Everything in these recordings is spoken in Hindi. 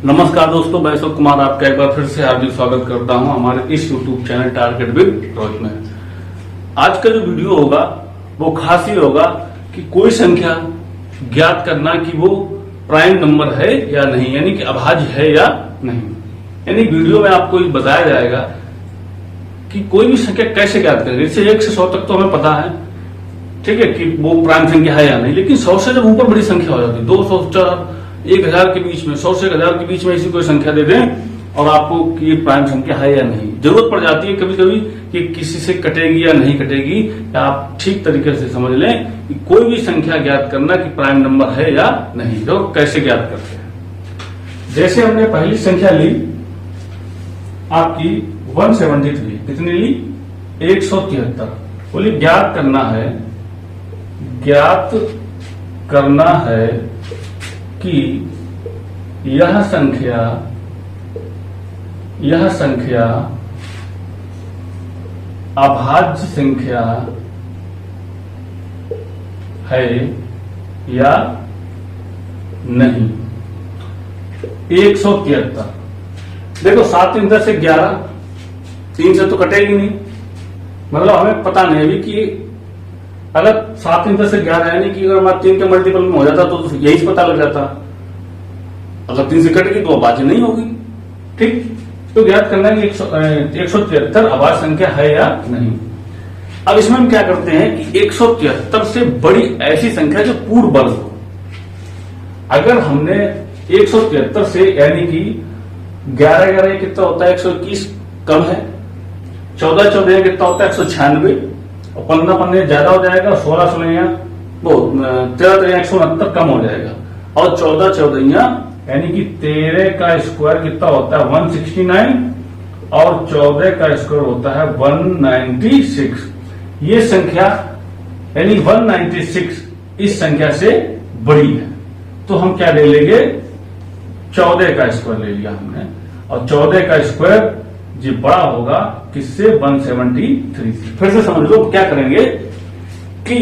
नमस्कार दोस्तों, मैं अशोक कुमार आपका एक बार फिर से हार्दिक स्वागत करता हूं हमारे इस YouTube channel target with Rohit में। आज का जो वीडियो होगा वो खास ही होगा कि कोई संख्या ज्ञात करना कि वो प्राइम नंबर है या नहीं, यानी कि अभाज्य है या नहीं। यानी वीडियो में आपको ये बताया जाएगा कि कोई भी संख्या कैसे ज्ञात करें। जैसे 1 से 100 तक तो हमें पता है, ठीक है, कि वो प्राइम संख्या है या नहीं, लेकिन 100 से जब ऊपर बड़ी संख्या हो जाती है, 200, 400, 1000 के बीच में, 100 से 1000 के बीच में ऐसी कोई संख्या दे दें और आपको कि ये प्राइम संख्या है या नहीं, जरूरत पड़ जाती है कभी कभी कि किसी से कटेगी या नहीं कटेगी, या आप ठीक तरीके से समझ लें कि कोई भी संख्या ज्ञात करना कि प्राइम नंबर है या नहीं। तो कैसे ज्ञात करते हैं, जैसे हमने पहली संख्या ली आपकी 173, कितनी ली? 173। बोलिए ज्ञात करना है कि यह संख्या अभाज्य संख्या है या नहीं। 173, देखो 7 3 10 से 11, 3 से तो कटेगी नहीं, मतलब हमें पता नहीं भी कि अगर 7 3 10 से 11 यानी कि अगर हमारा 3 के मल्टीपल में हो जाता तो यही पता लग जाता। अगर 3 से कटेगी तो अभाज्य नहीं होगी, ठीक। तो ज्ञात करना है कि 173 अभाज्य संख्या है या नहीं। अब इसमें हम क्या करते हैं कि 173 से बड़ी ऐसी संख्या जो पूर्ण वर्ग हो। अगर हमने 173 से यानी कि 11 11 कितना होता है 121 कम है, 14 14 कितना होता है 196, और 15 15 ज्यादा हो जाएगा, 16 16 वो 13 13 169 कम हो जाएगा, और 14 14 यानी कि 13 का स्क्वायर कितना होता है 169, और 14 का स्क्वायर होता है 196। ये संख्या यानी 196 इस संख्या से बड़ी है, तो हम क्या ले लेंगे? 14 का स्क्वायर ले लिया हमने, और 14 का स्क्वायर जी बड़ा होगा किससे? 173 से। फिर से समझ लो क्या करेंगे कि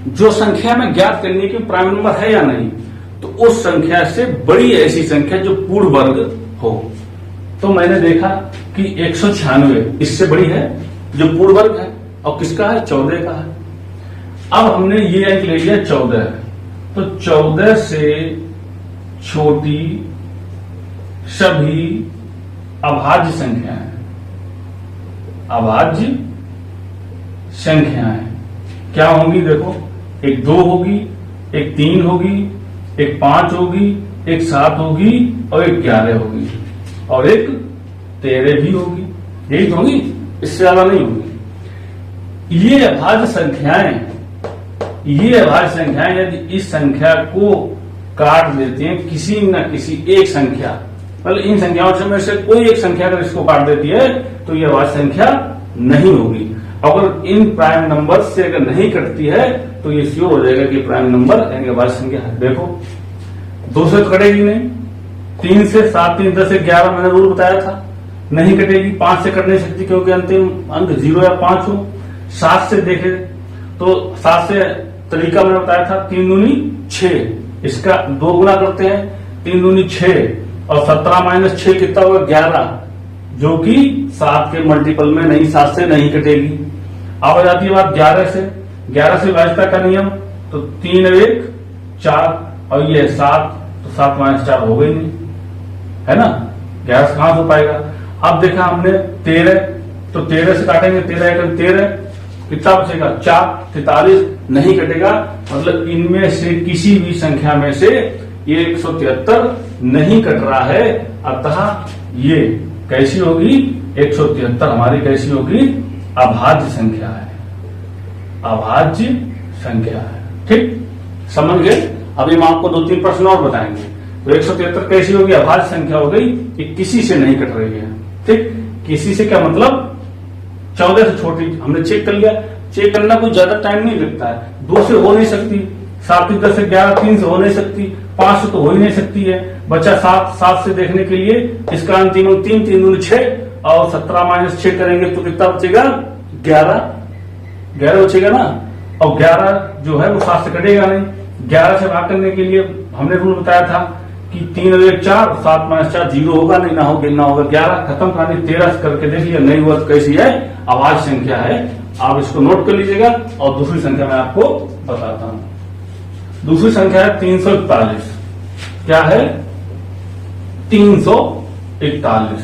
जो संख्या में ज्ञात करनी है कि प्राइम नंबर है या नहीं, तो उस संख्या से बड़ी ऐसी संख्या जो पूर्ण वर्ग हो। तो मैंने देखा कि 196 इससे बड़ी है जो पूर्ण वर्ग है, और किसका है? 14 का है। अब हमने ये अंक ले लिया 14, तो 14 से छोटी सभी अभाज्य संख्याएं क्या होंगी? देखो, एक 2 होगी, एक 3 होगी, एक 5 होगी, एक 7 होगी, और एक 11 होगी, और एक 13 भी होगी। यही तो होगी, इससे ज्यादा नहीं होगी। ये अभाज्य संख्याएं यदि इस संख्या को काट देते हैं किसी न किसी एक संख्या, मतलब इन संख्याओं में से कोई एक संख्या अगर इसको काट देती है तो यह अभाज्य संख्या नहीं होगी। अगर इन प्राइम नंबर से अगर नहीं कटती है तो ये श्योर हो जाएगा कि प्राइम नंबर यानी अभाज्य संख्या है। देखो 2 से तो कटेगी नहीं, 3 से 7 3 10 से 11 मैंने रूल बताया था, नहीं कटेगी। 5 से कट नहीं सकती क्योंकि अंतिम अंक 0 या 5 हो। 7 से देखे तो 7 से तरीका मैंने बताया था, 3 दूनी 6, इसका 2 गुना करते हैं, 3 दूनी 6, और 17 - 6 कितना होगा? 11, जो कि 7 के मल्टीपल में नहीं, 7 से नहीं कटेगी। अब आ जाती है बात 11 से। 11 से भाज्यता का नियम, तो 3 और 1 4, और ये 7, तो 7 - 4 हो गई नहीं, है ना। 11 से कहां हो पाएगा? अब देखा हमने 13, तो 13 से काटेंगे, 13 13, कितना बचेगा? 4, 43 नहीं कटेगा, मतलब इनमें से किसी भी संख्या में से ये 173 नहीं कट रहा है, अतः ये कैसी होगी? 173 हमारी कैसी होगी? अभाज्य संख्या है, अभाज्य संख्या है, ठीक। समझ गए? अभी हम आपको 2-3 प्रश्न और बताएंगे। तो 173 कैसी होगी? अभाज्य संख्या हो गई कि किसी से नहीं कट रही है, ठीक। किसी से क्या मतलब? 14 से छोटी हमने चेक कर लिया। चेक करना कोई ज्यादा टाइम नहीं लगता है। 2 से हो नहीं सकती, 7 10 से 11, 3 से हो नहीं सकती, 5 से तो हो ही नहीं सकती है। बच्चा 7 से देखने के लिए इसका अंतिम 3 3 दूनी 6, और 17 - 6 करेंगे तो कितना बचेगा? 11 बचेगा ना। और 11 जो है वो 7 से कटेगा नहीं। 11 से भाग करने के लिए हमने रूल बताया था कि 3 और 1 4, 7 माइनस 4 0 होगा, नहीं ना होगा 11, खत्म कहानी। 13 करके देख लिया, नहीं हुआ तो कैसी है, अभाज्य संख्या है। आप इसको नोट कर लीजिएगा। और दूसरी संख्या मैं आपको बताता हूं। दूसरी संख्या है 341। क्या है? 341।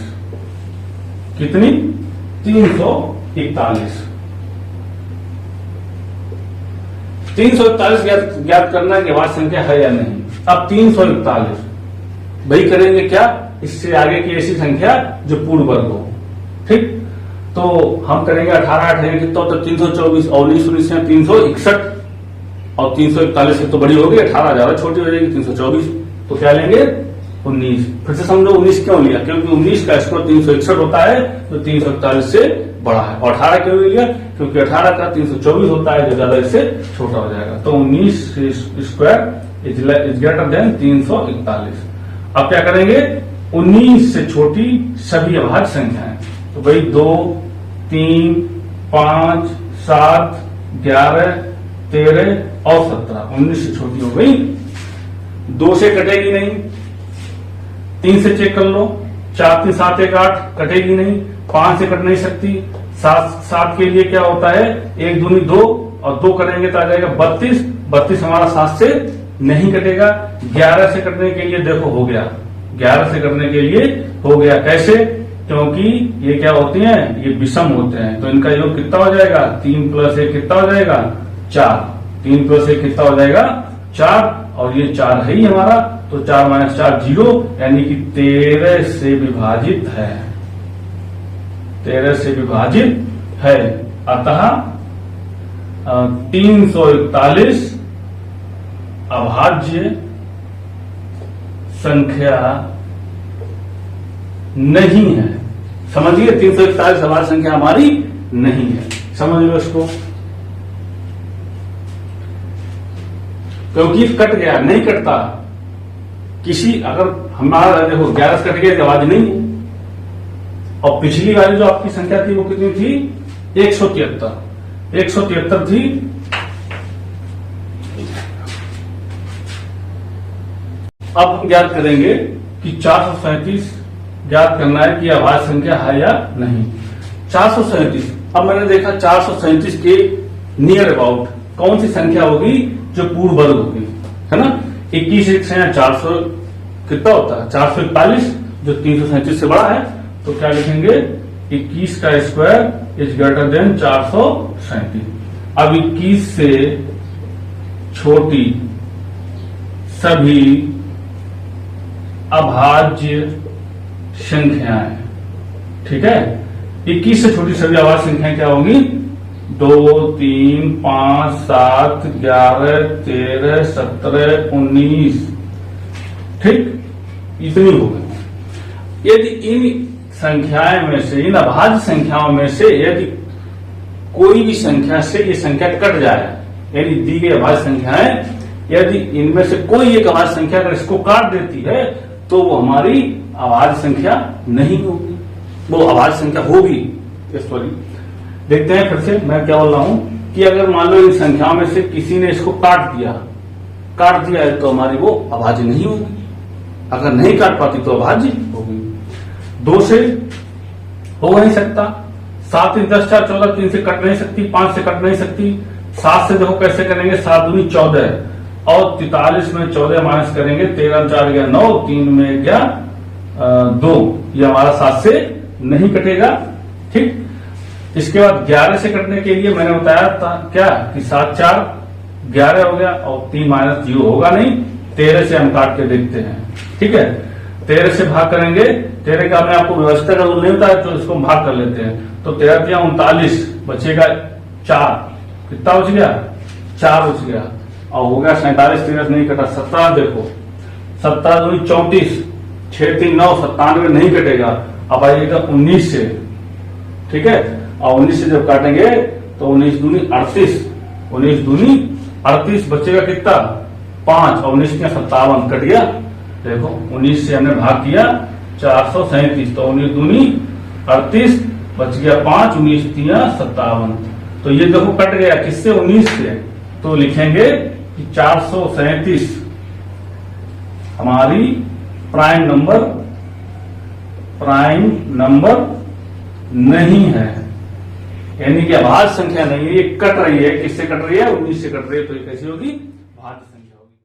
कितनी? 341। 341 ज्ञात करना कि अभाज्य संख्या है या नहीं। अब 341 भाई करेंगे क्या? इससे आगे की ऐसी संख्या जो पूर्ण वर्ग हो। ठीक, तो हम करेंगे 18 8 कितना होता है? 324 और 19 19 से 361 और 341 से तो बड़ी होगी, 18 ज्यादा छोटी हो जाएगी 324। तो क्या लेंगे? 19। फिर से समझो 19 क्यों लिया? क्योंकि 19 का स्क्वायर 361 होता है जो 341 से बड़ा है। और 18 क्यों लिया? क्योंकि 18 का 324 होता है जो ज्यादा इससे छोटा हो जाएगा। तो 19 स्क्वायर इज ग्रेटर देन 341। अब क्या करेंगे? 19 से छोटी सभी अभाज्य संख्याएं। तो भाई 2 3 5 7 11 13 और 17, 19 से छोटी हो गई। 2 से कटेगी नहीं, 3 से चेक कर लो, 4 3 7 1 8 कटेगी नहीं, 5 से कट नहीं सकती। 7 के लिए क्या होता है? 1 दूनी 2 और 2 करेंगे तो आ जाएगा 32। 32 हमारा 7 से नहीं कटेगा। 11 से कटने के लिए देखो हो गया, 11 से कटने के लिए हो गया। कैसे? क्योंकि ये क्या होते हैं? ये विषम होते हैं। तो इनका योग कितना हो जाएगा? 3 + 1 कितना हो जाएगा? 4। 3 + 1 कितना हो जाएगा? 4। और ये 4 है ही हमारा, तो 4 - 4 0, यानी कि 13 से विभाजित है। 13 से विभाजित है। अतः 341 अभाज्य संख्या नहीं है। समझिए, 341 अभाज्य संख्या हमारी नहीं है। समझ लो इसको, क्योंकि कट गया, नहीं कटता किसी। अगर हमारा देखो 11 से कट गया तो अभाज्य नहीं है। और पिछली वाली जो आपकी संख्या थी वो कितनी थी? 173। 173 थी। अब हम ज्ञात करेंगे कि 437 ज्ञात करना है कि अभाज्य संख्या है या नहीं। 437, अब मैंने देखा 437 के नियर अबाउट कौन सी संख्या होगी जो पूर्ण वर्ग होगी, है ना। 21 से 400 कितना होता है? 441 जो 337 से बड़ा है। तो क्या लिखेंगे? 21 का स्क्वायर इज ग्रेटर देन 437। अब 21 से छोटी सभी अभाज्य संख्याएं, ठीक है। 21 से छोटी सभी अभाज्य संख्याएं क्या होंगी? 2 3 5 7 11 13 17 19, ठीक, इतनी हो गई। यदि इन संख्याएं में से, इन अभाज्य संख्याओं में से यदि कोई भी संख्या से ये संख्या कट जाए, यानी दी गई अभाज्य संख्याएं यदि इनमें से कोई एक अभाज्य संख्या अगर इसको काट देती है तो वो हमारी अभाज्य संख्या नहीं होगी, वो अभाज्य संख्या होगी। सॉरी, देखते हैं फिर से मैं क्या बोल रहा हूं कि अगर मान लो इन संख्याओं में से किसी ने इसको काट दिया है तो हमारी वो अभाज्य नहीं होगी। अगर नहीं काट पाती तो अभाज्य होगी। 2 से हो नहीं सकता, 7 3 10 4 14, 3 से कट नहीं सकती, 5 से कट नहीं सकती। 7 से देखो कैसे करेंगे? 7 दूनी 14 और 43 में 14 माइनस करेंगे, 13 4 गया 9, 3 में गया 2, ये हमारा 7 से नहीं कटेगा, ठीक। इसके बाद 11 से कटने के लिए मैंने बताया था क्या कि 7 4 11 हो गया और 3 - 0 होगा नहीं। 13 से हम काट के देखते हैं, ठीक है। 13 से भाग करेंगे, 13 का मैं आपको व्यवस्था का नहीं होता है तो इसको भाग कर लेते हैं। तो 13 या 39 बचेगा 4, कितना बच गया? 4 बच गया और हो गया 47, 13 नहीं कटा। 17 देखो, 17 दूनी 34, 6 3 9, 97 नहीं कटेगा। अब आइएगा 19 से, ठीक है। और 19 से जब काटेंगे तो 19 दूनी 38, 19 दूनी 38 बचेगा कितना? 5 और 19 के 57 कट गया। देखो 19 से हमने भाग किया 437, तो 19 दूनी 38 बच गया 5, 19 3 57। तो ये देखो कट गया किससे? 19 से। तो लिखेंगे कि 437 हमारी प्राइम नंबर नहीं है, यानी कि अभाज्य संख्या नहीं है, ये कट रही है। किससे कट रही है? 19 से कट रही है, तो ये कैसी होगी? भाज्य संख्या।